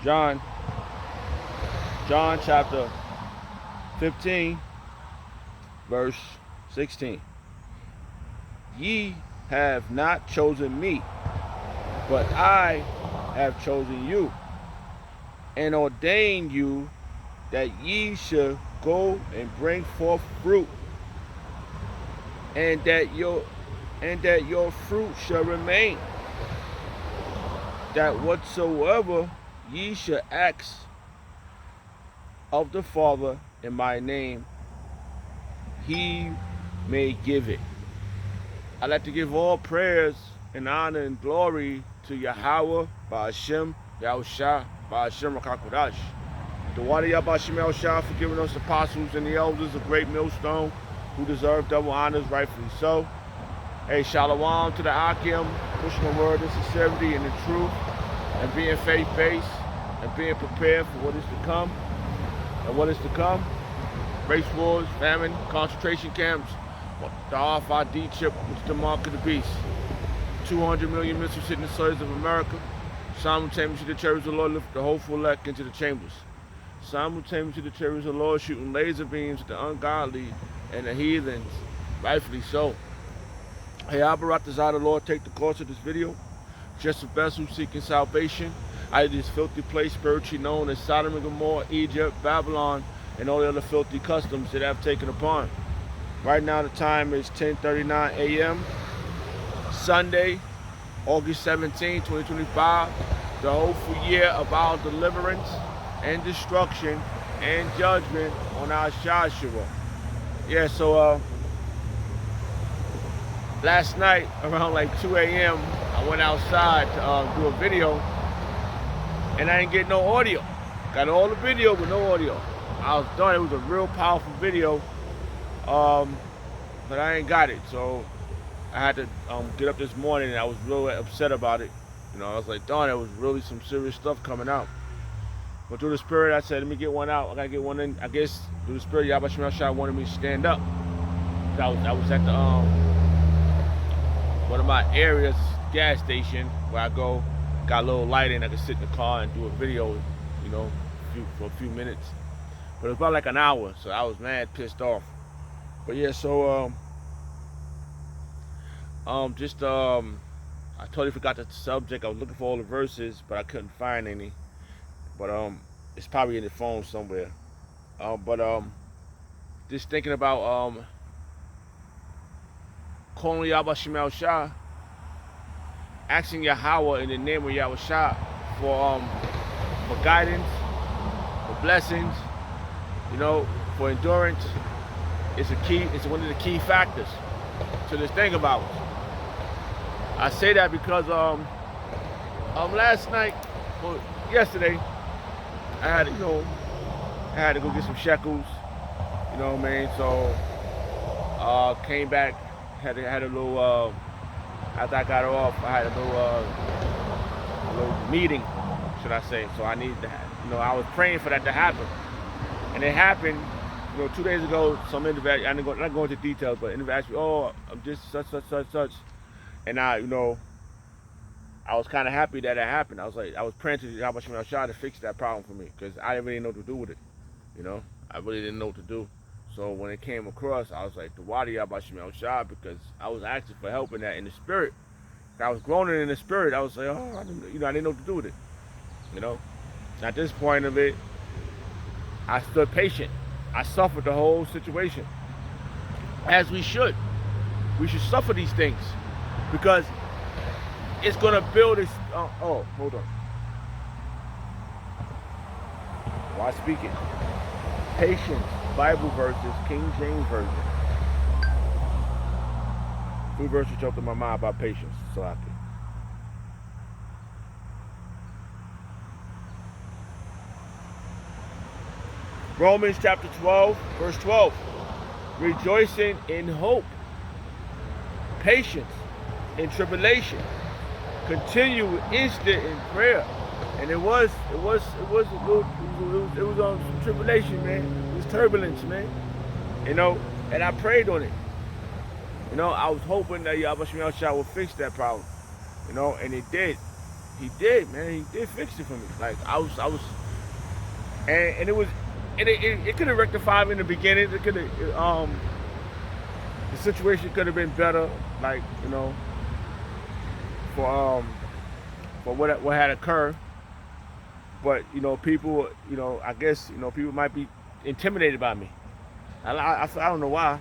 John, John chapter 15, verse 16. Ye have not chosen me, but I have chosen you, and ordained you that ye should go and bring forth fruit, and that your fruit shall remain, that whatsoever ye shall ask of the Father in my name, he may give it. I'd like to give all prayers and honor and glory to Yahweh, Ba'ashem, Yahushua, Ba'ashem Rakakodash. The Wadi Yabashim Yahushua for giving us apostles and the elders a great millstone who deserve double honors, rightfully so. Hey, Shalom to the Akim, pushing the word in sincerity and the truth, and being faith-based, and being prepared for what is to come. And what is to come? Race wars, famine, concentration camps, the RFID chip, which is the mark of the beast. 200 million missiles hitting the soils of America. Simultaneously, the chariots of the Lord lift the hopeful elect into the chambers. Simultaneously, the chariots of the Lord shooting laser beams at the ungodly and the heathens, rightfully so. Hey, Abaratazah, the Lord, take the course of this video. Just a vessel seeking salvation out of this filthy place spiritually known as Sodom and Gomorrah, Egypt, Babylon, and all the other filthy customs that have taken upon. Right now the time is 10:39 a.m. Sunday, August 17, 2025. The hopeful year of our deliverance and destruction and judgment on our Joshua. Yeah, so last night around like 2 a.m. I went outside to do a video, and I didn't get no audio. Got all the video but no audio. I was done. It was a real powerful video, but I ain't got it. So I had to get up this morning, and I was really upset about it. You know, I was like, darn, it was really some serious stuff coming out. But through the Spirit, I said, let me get one out. I gotta get one in. I guess through the Spirit, Yahweh Shemel Shah wanted me to stand up. I was at the one of my areas gas station where I go. Got a little light in. I could sit in the car and do a video, you know, for a few minutes. But it was about like an hour, so I was mad, pissed off. But yeah, so I totally forgot the subject. I was looking for all the verses, but I couldn't find any. But it's probably in the phone somewhere. Just thinking about calling Yahweh Shemel Shah, asking Yahweh in the name of Yahweh Shah for guidance, for blessings, you know, for endurance. It's a key. It's one of the key factors to this thing about it. I say that because last night, well, yesterday, I had to go get some shekels, you know what I mean? So came back, had a little after I got off, I had a little meeting, should I say? So I needed that. You know, I was praying for that to happen, and it happened. You know, 2 days ago, some individual, I'm not going into details, but individual asked me, oh, I'm just such. And I was kind of happy that it happened. I was praying to Yahweh Shemel Shah to fix that problem for me, because I didn't really know what to do with it. You know, I really didn't know what to do. So when it came across, I was like, the Wadi Yahweh Shemel Shah, because I was asking for help in that in the spirit. I was groaning in the spirit. I was like, oh, I didn't know what to do with it. You know, at this point of it, I stood patient. I suffered the whole situation, as we should. We should suffer these things, because it's gonna build this. Oh, hold on. Why speak it? Patience. Bible verses, King James version. Two verses jumped in my mind about patience. So I can. Romans chapter 12, verse 12. Rejoicing in hope, patience in tribulation, continue instant in prayer. And it was some tribulation, man. It was turbulence, man. You know, and I prayed on it. You know, I was hoping that Yahweh Shemel Shah would fix that problem. You know, and it did. He did, man. He did fix it for me. Like I was, and it was, and it could have rectified me in the beginning. It could have, the situation could have been better. Like, you know, for what had occurred. But you know, people, you know, I guess, you know, people might be intimidated by me. I don't know why.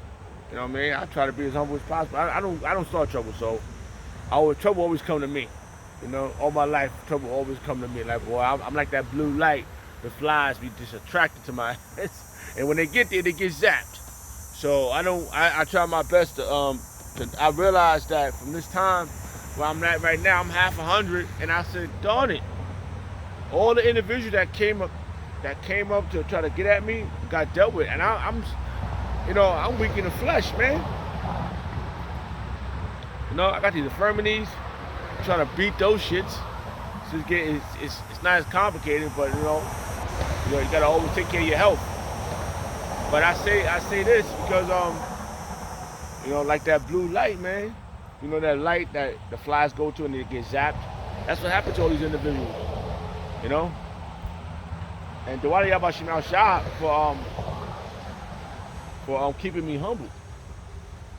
You know what I mean? I try to be as humble as possible. I don't start trouble, so trouble always come to me. You know, all my life trouble always come to me. Like, boy, I'm like that blue light. The flies be just attracted to my ass, and when they get there, they get zapped. So I try my best to I realized that from this time where I'm at right now, I'm half 100, and I said, darn it, all the individuals that came up to try to get at me got dealt with, and I'm you know, I'm weak in the flesh, man. You know, I got these infirmities. I'm trying to beat those shits. It's not as complicated, but you gotta always take care of your health. But I say this because you know, like that blue light, man. You know, that light that the flies go to and they get zapped. That's what happened to all these individuals. You know. And Dawali Yabashim Al Shah for keeping me humble,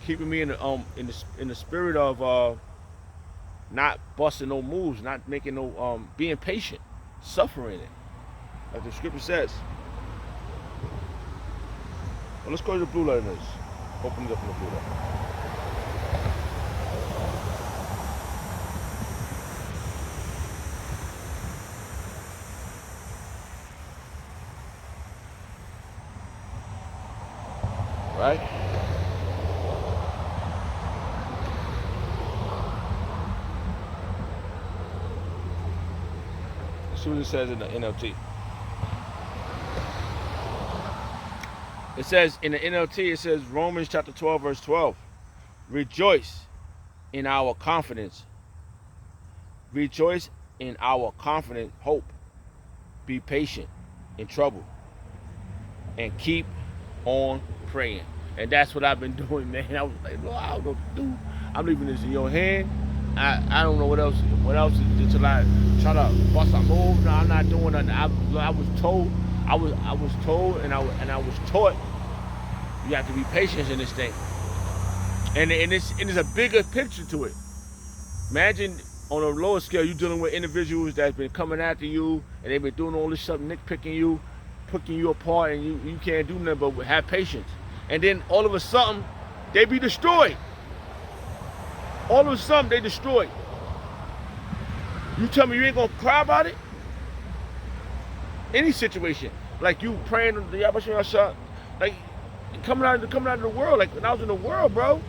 keeping me in the spirit of not busting no moves, not making no being patient, suffering it, like the scripture says. Well, let's go to the blue letters. Open it up in the blue letter. Right? Let's see what it says in the NLT. It says in the NLT, it says Romans chapter 12, verse 12. Rejoice in our confidence. Rejoice in our confident hope. Be patient in trouble. And keep on praying. And that's what I've been doing, man. I was like, Lord, I don't know what to do. I'm leaving this in your hand. I don't know what else until I try to bust a move. No, I'm not doing nothing. I was told and I was taught you have to be patient in this thing. And it's a bigger picture to it. Imagine on a lower scale, you're dealing with individuals that's been coming after you and they've been doing all this stuff, nitpicking you, picking you apart, and you can't do nothing but have patience. And then all of a sudden, they be destroyed. All of a sudden, they destroyed. You tell me you ain't gonna cry about it? Any situation, like you praying the Yabashir Shah, like coming out of the world, like when I was in the world, bro.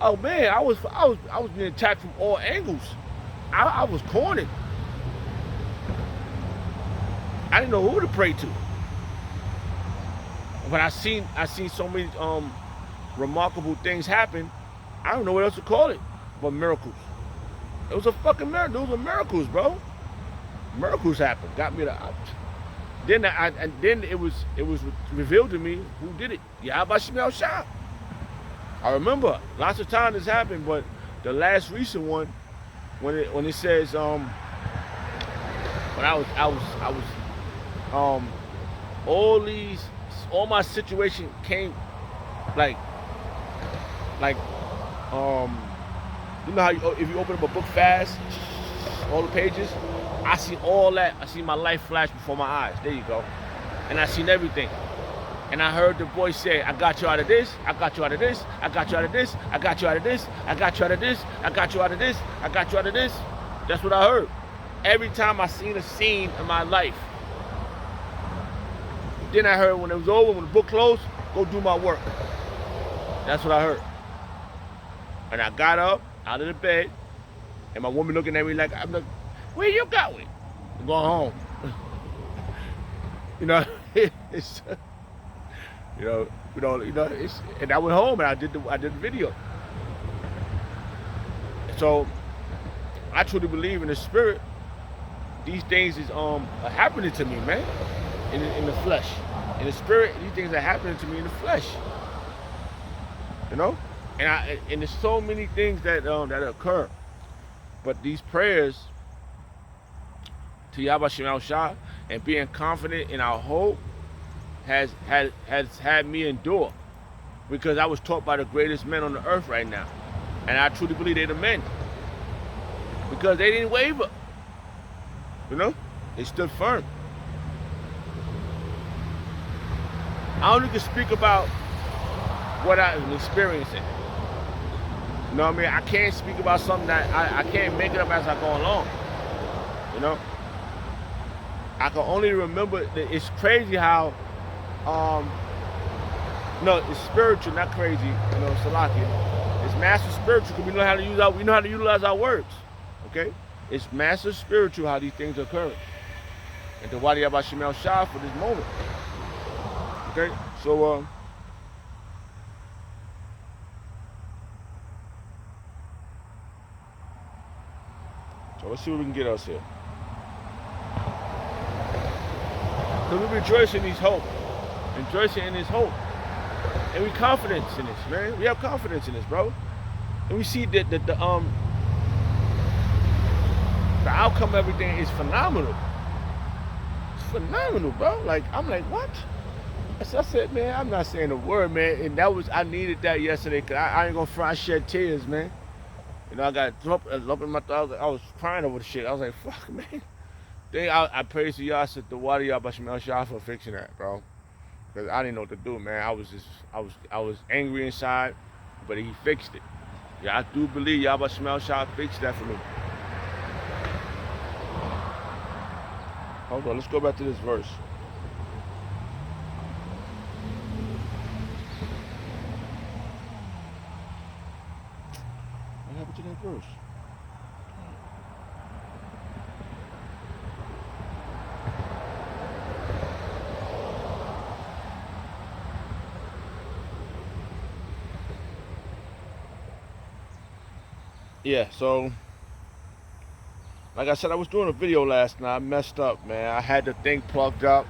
Oh man, I was being attacked from all angles. I was cornered. I didn't know who to pray to. But I seen so many remarkable things happen. I don't know what else to call it but miracles. It was a fucking miracle. Those were miracles, bro. Miracles happened. Got me to. Then it was revealed to me who did it. Yahweh Shemel Shah. I remember lots of times this happened, but the last recent one, when it says when all my situation came like you know how if you open up a book fast, all the pages, I see all that. I see my life flash before my eyes. There you go. And I seen everything. And I heard the voice say, I got you out of this, I got you out of this, I got you out of this, I got you out of this, I got you out of this, I got you out of this, I got you out of this. That's what I heard. Every time I seen a scene in my life. Then I heard when it was over, when the book closed, go do my work. That's what I heard. And I got up out of the bed, and my woman looking at me like, I'm like, where you going? I'm going home. You know, it's it's, and I went home and I did the video. So I truly believe in the spirit. These things is are happening to me, man, in the flesh. In the spirit, these things are happening to me in the flesh. You know, and there's so many things that occur, but these prayers to Yahweh Shem Shah and being confident in our hope has had me endure, because I was taught by the greatest men on the earth right now, and I truly believe they're the men, because they didn't waver. You know, they stood firm. I only can speak about what I'm experiencing. You know what I mean? I can't speak about something that I can't make it up as I go along. You know? I can only remember that it's crazy how, no, it's spiritual, not crazy, you know, Salaki. It's master spiritual, because we know how to utilize our words. Okay? It's master spiritual how these things are occurring. And to Wadi Abba Shemel Shah for this moment. Okay? So, let's see what we can get us here. So we rejoice in his hope. Rejoicing in his hope. And we confidence in this, man. We have confidence in this, bro. And we see that the outcome of everything is phenomenal. It's phenomenal, bro. Like, I'm like, what? I said, man, I'm not saying a word, man. And I needed that yesterday, because I ain't gonna front, I shed tears, man. You know, I got a lump in my throat. I was crying over the shit. I was like, fuck, man. Then I praise to y'all, I said, the water y'all by Shemel Shah for fixing that, bro. Because I didn't know what to do, man. I was angry inside, but he fixed it. Yeah, I do believe y'all by Shemel Shah fixed that for me. Hold on, let's go back to this verse. What happened to that verse? Yeah, so like I said, I was doing a video last night. I messed up, man. I had the thing plugged up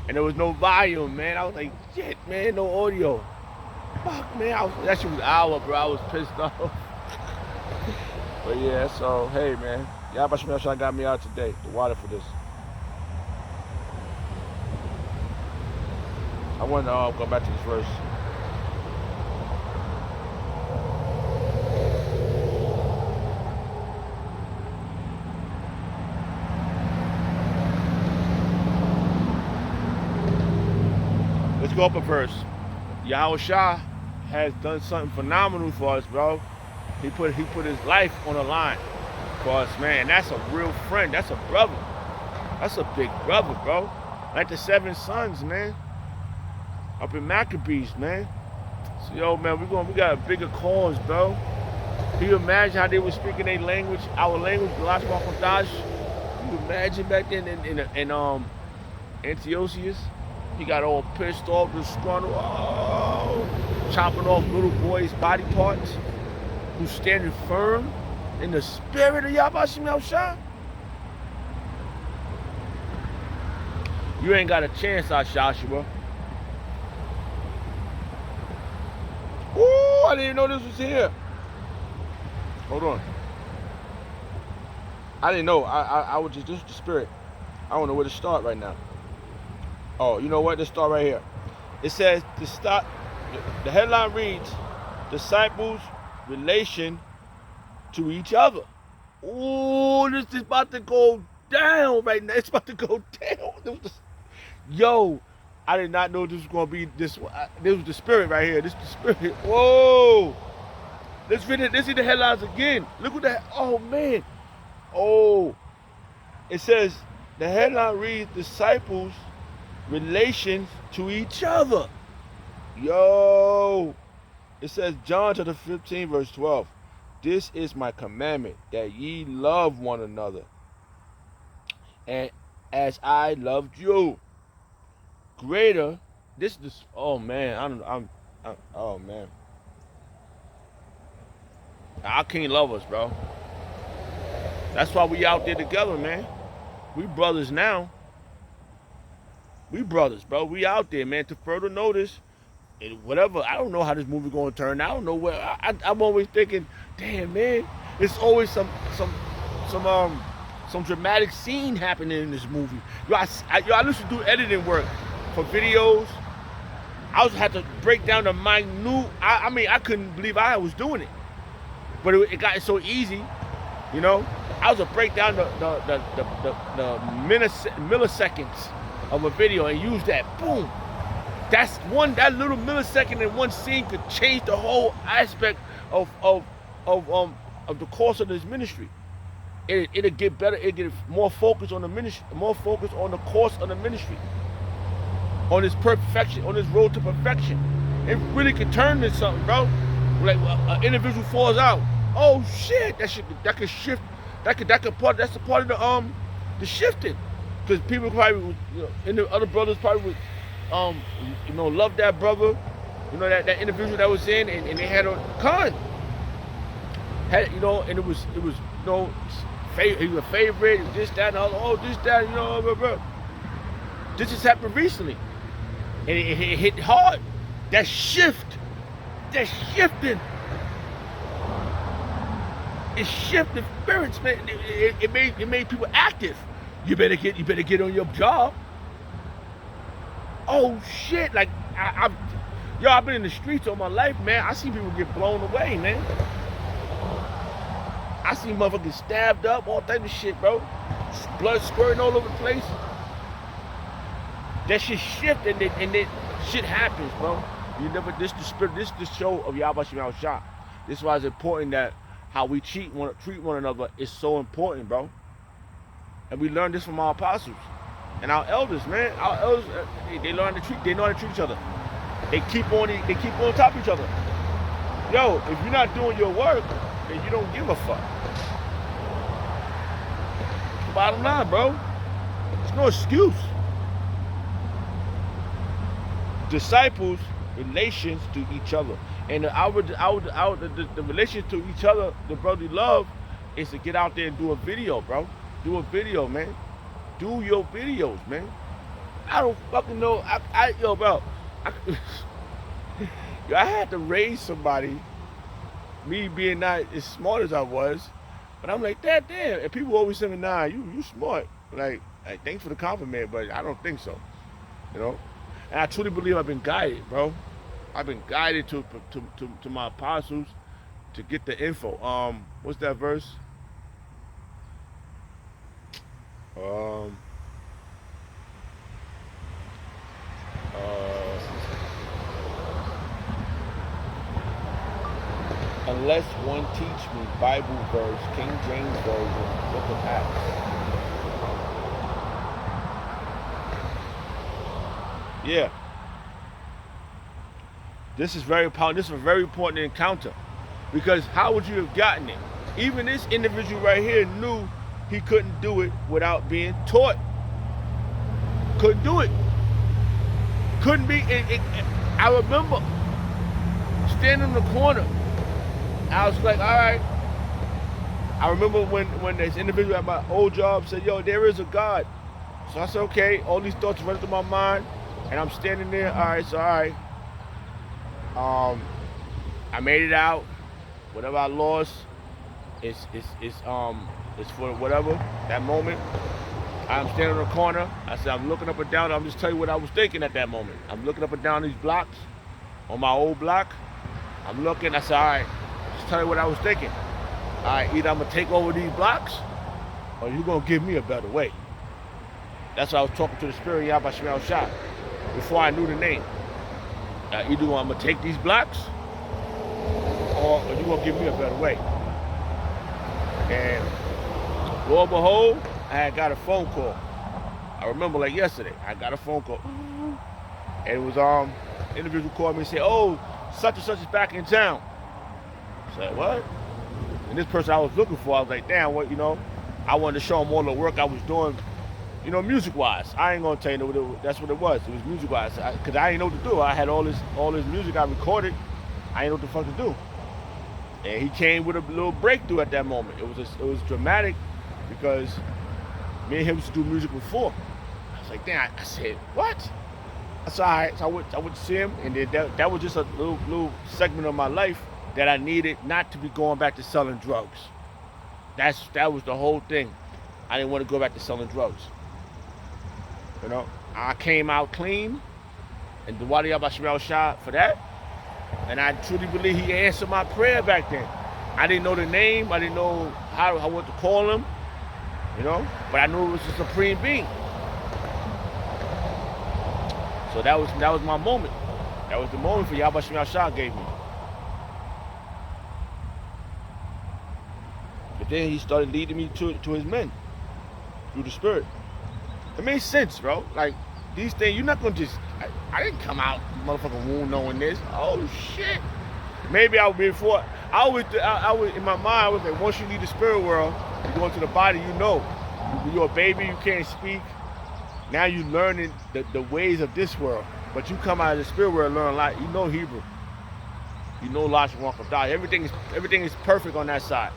and there was no volume, man. I was like, shit, man, no audio. Fuck, man. That shit was an hour, bro. I was pissed off. But yeah, so hey, man. Yahweh Shemel Shah got me out today. The water for this. I want to go back to this verse. Let's go up a verse. Yahweh Shah has done something phenomenal for us, bro. He put his life on the line for us, man. That's a real friend. That's a brother. That's a big brother, bro. Like the 7 sons, man. Up in Maccabees, man. So, yo, man, we got a bigger cause, bro. Can you imagine how they were speaking their language, our language, Galash Makodash? Can you imagine back then in Antiochus? He got all pissed off, disgruntled, chopping off little boys' body parts, who's standing firm in the spirit of Yahweh Shemel Shah. You ain't got a chance, Joshua. Ooh, I didn't even know this was here. Hold on. I didn't know. I was just, this is the spirit. I don't know where to start right now. Oh, you know what? Let's start right here. It says, the headline reads, disciples' relation to each other. Ooh, this is about to go down right now. It's about to go down. Yo, I did not know this was going to be this. This was the spirit right here. This is the spirit. Whoa. Let's see the headlines again. Look at that. Oh, man. Oh. It says, the headline reads, disciples' relations to each other. Yo. It says, John chapter 15, verse 12. This is my commandment, that ye love one another, and as I loved you. Greater, oh man, oh man. Our King love us, bro. That's why we out there together, man. We brothers now. We brothers, bro. We out there, man. To further notice, whatever. I don't know how this movie gonna turn. I don't know where. I'm always thinking, damn, man. It's always some some dramatic scene happening in this movie. I used to do editing work for videos. I also had to break down the minute. I mean, I couldn't believe I was doing it, but it got so easy, you know. I was to break down the milliseconds of a video and use that. Boom. That little millisecond in one scene could change the whole aspect of the course of this ministry. It'll get better. It'll get more focus on the ministry, more focus on the course of the ministry, on its perfection, on its road to perfection. It really could turn into something, bro. Like an individual falls out. Oh shit! That could shift. That's the part of the shifting, because people probably, and the other brothers probably would, love that brother, that individual that was in, and they had a con. And it was he was a favorite, this, that, and other, oh, this, that, blah, blah. This just happened recently. And it hit hard. That shifting. It shifted spirits, man. It made people active. You better get on your job. Oh shit! Like I've been in the streets all my life, man. I see people get blown away, man. I see motherfuckers stabbed up, all type of shit, bro. Blood squirting all over the place. That shit shift and then shit happens, bro. This is the show of Yahweh Shem Shah. This is why it's important that how we treat one another is so important, bro. And we learned this from our apostles and our elders, man. Our elders, they know how to treat each other. They keep on top of each other. Yo, if you're not doing your work, then you don't give a fuck. Bottom line, bro. There's no excuse. Disciples, relations to each other, and the relations to each other, the brotherly love, is to get out there and do a video, bro. Do a video, man. Do your videos, man. I don't fucking know. Bro. I had to raise somebody. Me being not as smart as I was, but I'm like, damn. And people always say, nah, you smart. Like, thanks for the compliment, but I don't think so. And I truly believe I've been guided, bro. I've been guided to my apostles to get the info. What's that verse? Unless one teach me Bible verse, King James Version, Book of Acts. Yeah. This is very powerful. This is a very important encounter, because how would you have gotten it? Even this individual right here knew he couldn't do it without being taught. Couldn't do it. Couldn't be. I remember standing in the corner. I was like, all right. I remember when this individual at my old job said, yo, there is a God. So I said, okay. All these thoughts run through my mind, and I'm standing there. All right, so all right. I made it out. Whatever I lost, it's for whatever that moment. I'm standing in the corner. I said, I'm looking up and down. I'm just telling you what I was thinking at that moment. I'm looking up and down these blocks on my old block. I'm looking. I said, all right. Just tell you what I was thinking. All right, either I'm gonna take over these blocks, or you're gonna give me a better way. That's why I was talking to the spirit Yahweh Shem Shah before I knew the name. Either I'm gonna take these blocks, or you're gonna give me a better way. And lo and behold, I had got a phone call. I remember like yesterday, I got a phone call, and it was individual called me and said, "Oh, such and such is back in town." I said, "What?" And this person I was looking for, I was like, "Damn, what? I wanted to show him all the work I was doing, music-wise. I ain't gonna tell you that's what it was. It was music-wise, because I didn't know what to do. I had all this music I recorded. I didn't know what the fuck to do." And he came with a little breakthrough at that moment. It was dramatic, because me and him used to do music before. I was like, damn. I said, what? I said, all right. So I went to see him, and then that was just a little segment of my life that I needed not to be going back to selling drugs. That was the whole thing. I didn't want to go back to selling drugs. You know, I came out clean, and Dawadi Abashimel shot for that. And I truly believe he answered my prayer back then. I didn't know the name. I didn't know how I want to call him, you know, but I knew it was the Supreme Being. So that was my moment. That was the moment for Yahweh Shem Shah gave me. But then he started leading me to his men through the Spirit. It made sense, bro. Like, these things, you're not gonna just. I didn't come out motherfucking womb knowing this. Oh shit. Maybe I would be before. I would in my mind. I was like, once you leave the spirit world, you go into the body. You know, when you're a baby, you can't speak. Now you learning the ways of this world. But you come out of the spirit world and learn a lot. You know Hebrew. You know Lashon Hakadah. Everything is perfect on that side.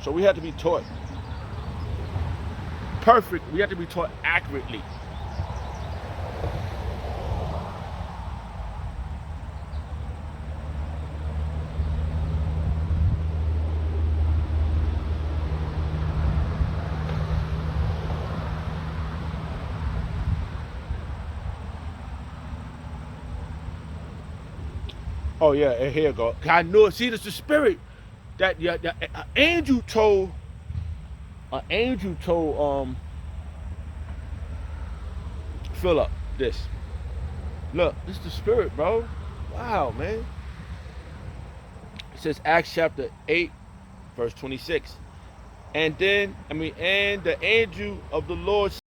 So we have to be taught perfect. We have to be taught accurately. Oh yeah, and here you go. I know. See, it's the spirit that an angel told Philip this. Look, this is the spirit, bro. Wow, man. It says Acts chapter 8, verse 26. And the angel of the Lord